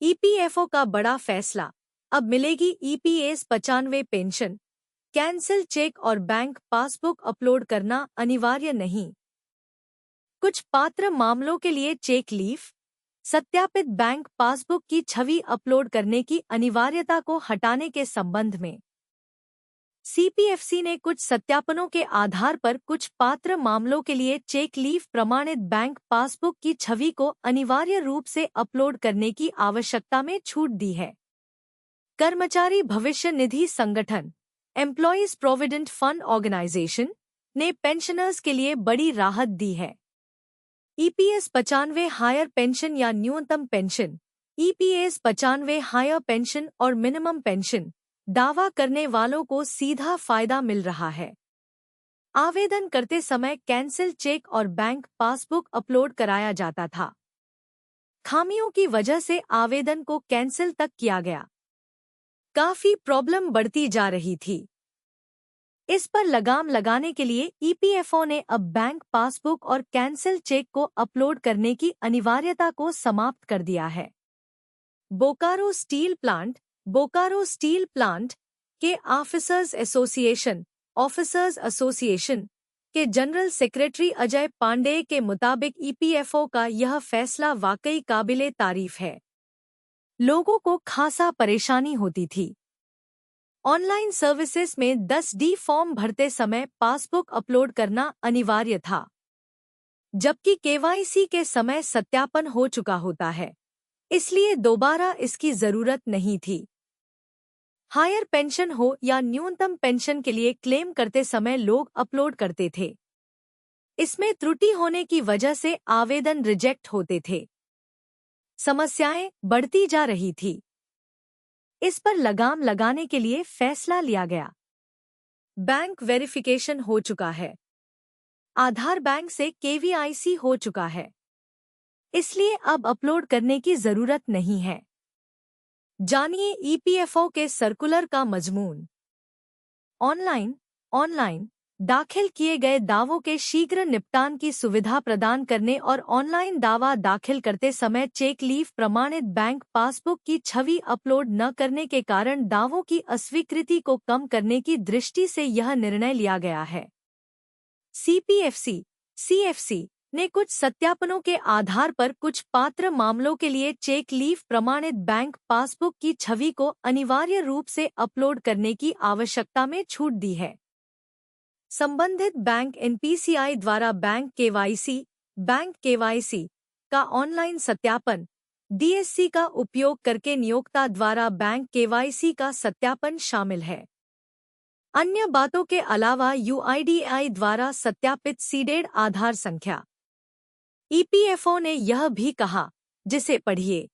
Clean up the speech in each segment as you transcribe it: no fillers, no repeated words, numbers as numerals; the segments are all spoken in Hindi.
ईपीएफओ का बड़ा फैसला, अब मिलेगी ईपीएस 95 पेंशन। कैंसिल चेक और बैंक पासबुक अपलोड करना अनिवार्य नहीं। कुछ पात्र मामलों के लिए चेक लीफ, सत्यापित बैंक पासबुक की छवि अपलोड करने की अनिवार्यता को हटाने के संबंध में सीपीएफसी ने कुछ सत्यापनों के आधार पर कुछ पात्र मामलों के लिए चेक लीफ प्रमाणित बैंक पासबुक की छवि को अनिवार्य रूप से अपलोड करने की आवश्यकता में छूट दी है। कर्मचारी भविष्य निधि संगठन एम्प्लॉयज प्रोविडेंट फंड ऑर्गेनाइजेशन ने पेंशनर्स के लिए बड़ी राहत दी है। ईपीएस 95 हायर पेंशन या न्यूनतम पेंशन, ईपीएस 95 हायर पेंशन और मिनिमम पेंशन दावा करने वालों को सीधा फायदा मिल रहा है। आवेदन करते समय कैंसिल चेक और बैंक पासबुक अपलोड कराया जाता था। खामियों की वजह से आवेदन को कैंसिल तक किया गया। काफी प्रॉब्लम बढ़ती जा रही थी। इस पर लगाम लगाने के लिए ईपीएफओ ने अब बैंक पासबुक और कैंसिल चेक को अपलोड करने की अनिवार्यता को समाप्त कर दिया है। बोकारो स्टील प्लांट के ऑफिसर्स एसोसिएशन के जनरल सेक्रेटरी अजय पांडेय के मुताबिक ईपीएफओ का यह फैसला वाकई काबिले तारीफ है। लोगों को खासा परेशानी होती थी। ऑनलाइन सर्विसेज में 10D फॉर्म भरते समय पासबुक अपलोड करना अनिवार्य था, जबकि केवाईसी के समय सत्यापन हो चुका होता है, इसलिए दोबारा इसकी जरूरत नहीं थी। हायर पेंशन हो या न्यूनतम पेंशन के लिए क्लेम करते समय लोग अपलोड करते थे। इसमें त्रुटि होने की वजह से आवेदन रिजेक्ट होते थे। समस्याएं बढ़ती जा रही थी। इस पर लगाम लगाने के लिए फैसला लिया गया। बैंक वेरिफिकेशन हो चुका है। आधार बैंक से केवीआईसी हो चुका है, इसलिए अब अपलोड करने की जरूरत नहीं है। जानिए ईपीएफओ के सर्कुलर का मजमून। ऑनलाइन दाखिल किए गए दावों के शीघ्र निपटान की सुविधा प्रदान करने और ऑनलाइन दावा दाखिल करते समय चेक लीफ प्रमाणित बैंक पासबुक की छवि अपलोड न करने के कारण दावों की अस्वीकृति को कम करने की दृष्टि से यह निर्णय लिया गया है। सीएफसी ने कुछ सत्यापनों के आधार पर कुछ पात्र मामलों के लिए चेक लीफ प्रमाणित बैंक पासबुक की छवि को अनिवार्य रूप से अपलोड करने की आवश्यकता में छूट दी है। संबंधित बैंक एनपीसीआई द्वारा बैंक केवाईसी का ऑनलाइन सत्यापन, डीएससी का उपयोग करके नियोक्ता द्वारा बैंक केवाईसी का सत्यापन शामिल है। अन्य बातों के अलावा यूआईडीएआई द्वारा सत्यापित सीडेड आधार संख्या। ईपीएफओ ने यह भी कहा, जिसे पढ़िए।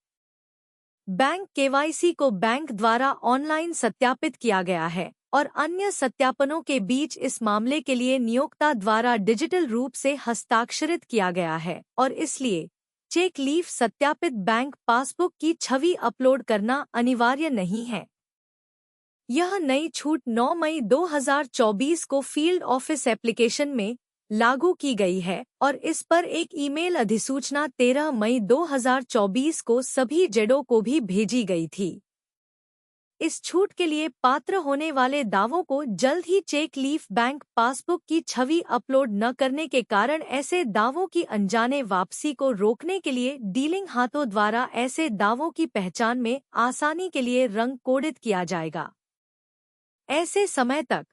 बैंक केवाईसी को बैंक द्वारा ऑनलाइन सत्यापित किया गया है और अन्य सत्यापनों के बीच इस मामले के लिए नियोक्ता द्वारा डिजिटल रूप से हस्ताक्षरित किया गया है और इसलिए चेक लीफ सत्यापित बैंक पासबुक की छवि अपलोड करना अनिवार्य नहीं है। यह नई छूट 9 मई 2024 को फील्ड ऑफिस एप्लीकेशन में लागू की गई है और इस पर एक ईमेल अधिसूचना 13 मई 2024 को सभी जेडो को भी भेजी गई थी। इस छूट के लिए पात्र होने वाले दावों को जल्द ही चेक लीफ बैंक पासबुक की छवि अपलोड न करने के कारण ऐसे दावों की अनजाने वापसी को रोकने के लिए डीलिंग हाथों द्वारा ऐसे दावों की पहचान में आसानी के लिए रंग कोडित किया जाएगा। ऐसे समय तक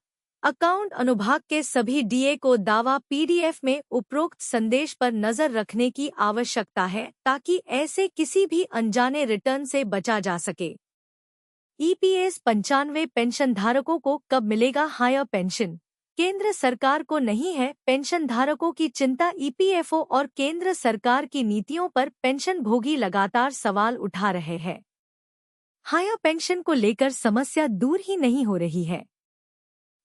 अकाउंट अनुभाग के सभी डीए को दावा पीडीएफ में उपरोक्त संदेश पर नजर रखने की आवश्यकता है ताकि ऐसे किसी भी अनजाने रिटर्न से बचा जा सके। ईपीएस 95 पेंशनधारकों को कब मिलेगा हायर पेंशन? केंद्र सरकार को नहीं है पेंशनधारकों की चिंता। ईपीएफओ और केंद्र सरकार की नीतियों पर पेंशनभोगी लगातार सवाल उठा रहे हैं। हायर पेंशन को लेकर समस्या दूर ही नहीं हो रही है।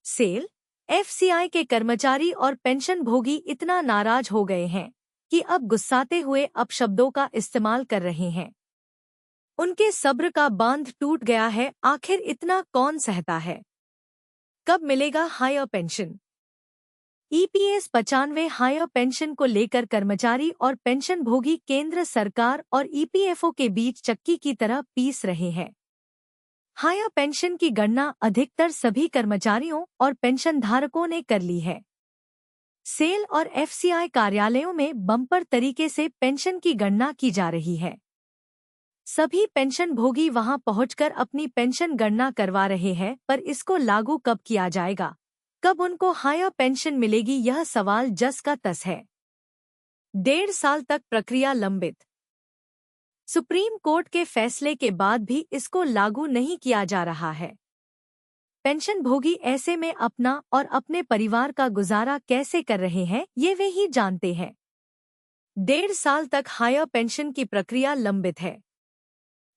सेल एफसीआई के कर्मचारी और पेंशनभोगी इतना नाराज हो गए हैं कि अब गुस्साते हुए अपशब्दों का इस्तेमाल कर रहे हैं। उनके सब्र का बांध टूट गया है। आखिर इतना कौन सहता है? कब मिलेगा higher pension? EPS 95 higher pension को लेकर कर्मचारी और पेंशन भोगी केंद्र सरकार और EPFO के बीच चक्की की तरह पीस रहे हैं। हायर पेंशन की गणना अधिकतर सभी कर्मचारियों और पेंशनधारकों ने कर ली है। सेल और FCI कार्यालयों में बम्पर तरीके से पेंशन की गणना की जा रही है। सभी पेंशन भोगी वहां पहुंचकर अपनी पेंशन गणना करवा रहे हैं, पर इसको लागू कब किया जाएगा, कब उनको हायर पेंशन मिलेगी, यह सवाल जस का तस है। 1.5 साल तक प्रक्रिया लंबित। सुप्रीम कोर्ट के फैसले के बाद भी इसको लागू नहीं किया जा रहा है। पेंशन भोगी ऐसे में अपना और अपने परिवार का गुजारा कैसे कर रहे हैं, ये वे ही जानते हैं। 1.5 साल तक हायर पेंशन की प्रक्रिया लंबित है।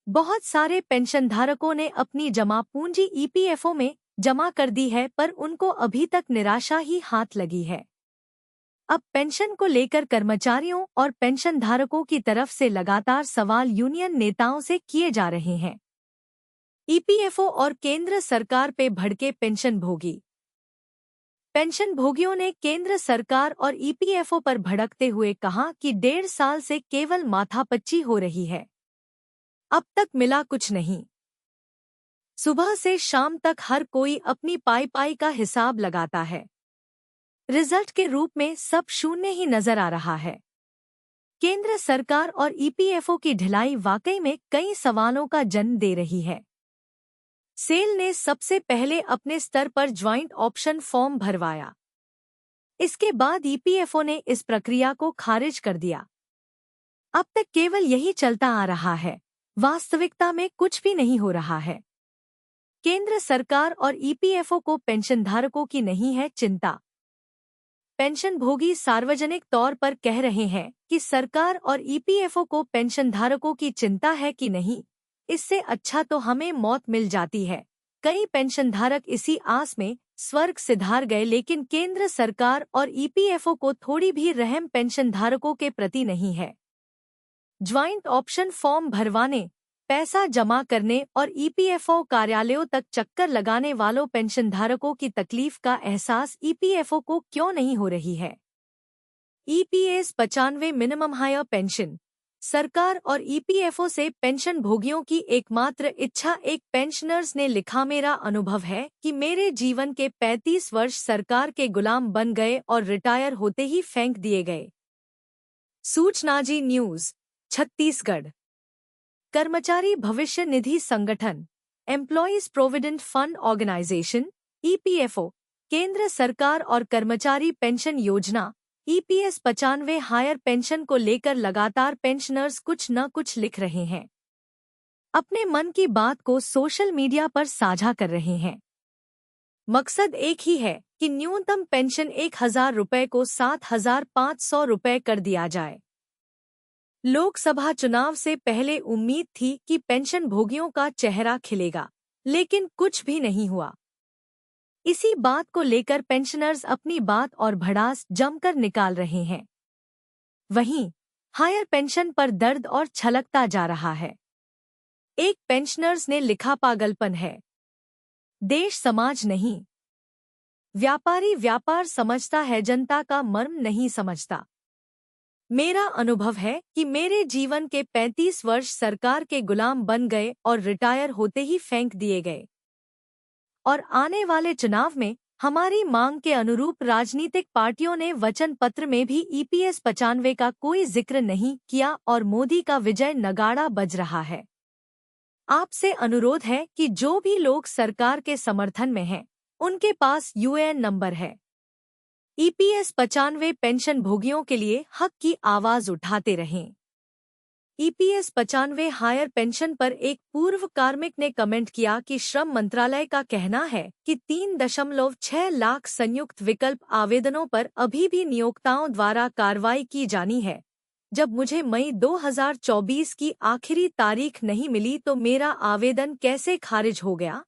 बहुत सारे पेंशनधारकों ने अपनी जमा पूंजी EPFO में जमा कर दी है, पर उनको अभी तक निराशा ही हाथ लगी है। अब पेंशन को लेकर कर्मचारियों और पेंशनधारकों की तरफ से लगातार सवाल यूनियन नेताओं से किए जा रहे हैं। EPFO और केंद्र सरकार पे भड़के पेंशन भोगी। पेंशन भोगियों ने केंद्र सरकार और EPFO पर भड़कते हुए कहा कि 1.5 साल से केवल माथापच्ची हो रही है, अब तक मिला कुछ नहीं। सुबह से शाम तक हर कोई अपनी पाई का हिसाब लगाता है। रिजल्ट के रूप में सब शून्य ही नजर आ रहा है। केंद्र सरकार और EPFO की ढिलाई वाकई में कई सवालों का जन्म दे रही है। सेल ने सबसे पहले अपने स्तर पर ज्वाइंट ऑप्शन फॉर्म भरवाया। इसके बाद EPFO ने इस प्रक्रिया को खारिज कर दिया। अब तक केवल यही चलता आ रहा है, वास्तविकता में कुछ भी नहीं हो रहा है। केंद्र सरकार और EPFO को पेंशनधारकों की नहीं है चिंता। पेंशन भोगी सार्वजनिक तौर पर कह रहे हैं कि सरकार और EPFO को पेंशनधारकों की चिंता है कि नहीं, इससे अच्छा तो हमें मौत मिल जाती है। कई पेंशनधारक इसी आस में स्वर्ग सिधार गए, लेकिन केंद्र सरकार और EPFO को थोड़ी भी रहम पेंशनधारकों के प्रति नहीं है। ज्वाइंट ऑप्शन फॉर्म भरवाने, पैसा जमा करने और EPFO कार्यालयों तक चक्कर लगाने वालों पेंशनधारकों की तकलीफ का एहसास EPFO को क्यों नहीं हो रही है। EPS 95 minimum higher pension. सरकार और EPFO से पेंशन भोगियों की एकमात्र इच्छा। एक पेंशनर्स ने लिखा, मेरा अनुभव है कि मेरे जीवन के 35 वर्ष सरकार के गुलाम बन गए और रिटायर होते ही फेंक दिए गए। सूचनाजी न्यूज, छत्तीसगढ़। कर्मचारी भविष्य निधि संगठन, employees provident fund organisation EPFO, केंद्र सरकार और कर्मचारी पेंशन योजना EPS 95 हायर पेंशन को लेकर लगातार पेंशनर्स कुछ न कुछ लिख रहे हैं। अपने मन की बात को सोशल मीडिया पर साझा कर रहे हैं। मकसद एक ही है कि न्यूनतम पेंशन 1,000 रुपये को 7,500 रुपये कर दिया जाए। लोकसभा चुनाव से पहले उम्मीद थी कि पेंशन भोगियों का चेहरा खिलेगा, लेकिन कुछ भी नहीं हुआ। इसी बात को लेकर पेंशनर्स अपनी बात और भड़ास जमकर निकाल रहे हैं। वहीं हायर पेंशन पर दर्द और छलकता जा रहा है। एक पेंशनर्स ने लिखा, पागलपन है, देश समाज नहीं। व्यापारी व्यापार समझता है, जनता का मर्म नहीं समझता। मेरा अनुभव है कि मेरे जीवन के 35 वर्ष सरकार के गुलाम बन गए और रिटायर होते ही फेंक दिए गए, और आने वाले चुनाव में हमारी मांग के अनुरूप राजनीतिक पार्टियों ने वचन पत्र में भी EPS 95 का कोई जिक्र नहीं किया और मोदी का विजय नगाड़ा बज रहा है। आपसे अनुरोध है कि जो भी लोग सरकार के समर्थन में हैं, उनके पास UAN नंबर है। EPS 95 पेंशन भोगियों के लिए हक की आवाज उठाते रहें। EPS 95 हायर पेंशन पर एक पूर्व कार्मिक ने कमेंट किया कि श्रम मंत्रालय का कहना है कि 3.6 लाख संयुक्त विकल्प आवेदनों पर अभी भी नियोक्ताओं द्वारा कार्रवाई की जानी है। जब मुझे मई 2024 की आखिरी तारीख नहीं मिली तो मेरा आवेदन कैसे खारिज हो गया।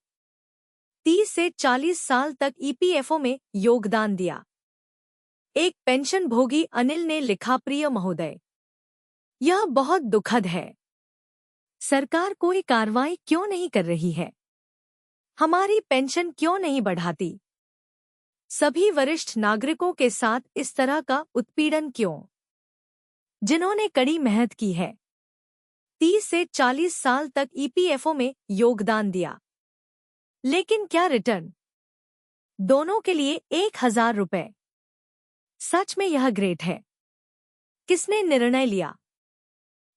30 से 40 साल तक EPFO में योगदान दिया। एक पेंशन भोगी अनिल ने लिखा, प्रिय महोदय, यह बहुत दुखद है। सरकार कोई कार्रवाई क्यों नहीं कर रही है? हमारी पेंशन क्यों नहीं बढ़ाती? सभी वरिष्ठ नागरिकों के साथ इस तरह का उत्पीड़न क्यों? जिन्होंने कड़ी मेहनत की है, 30 से 40 साल तक ईपीएफओ में योगदान दिया, लेकिन क्या रिटर्न? दोनों के लिए 1,000 रुपए। सच में यह ग्रेट है। किसने निर्णय लिया?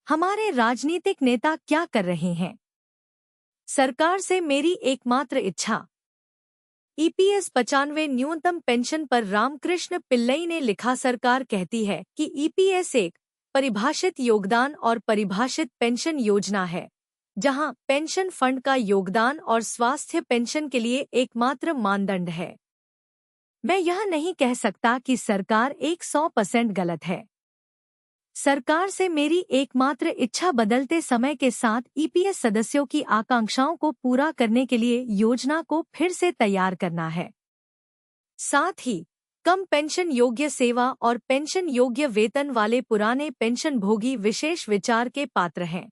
हमारे राजनीतिक नेता क्या कर रहे हैं? सरकार से मेरी एकमात्र इच्छा। ईपीएस 95 न्यूनतम पेंशन पर रामकृष्ण पिल्लई ने लिखा, सरकार कहती है कि ईपीएस एक परिभाषित योगदान और परिभाषित पेंशन योजना है, जहां पेंशन फंड का योगदान और स्वास्थ्य पेंशन के लिए एकमात्र मानदंड है। मैं यह नहीं कह सकता कि सरकार 100% गलत है। सरकार से मेरी एकमात्र इच्छा बदलते समय के साथ ईपीएस सदस्यों की आकांक्षाओं को पूरा करने के लिए योजना को फिर से तैयार करना है। साथ ही कम पेंशन योग्य सेवा और पेंशन योग्य वेतन वाले पुराने पेंशन भोगी विशेष विचार के पात्र हैं।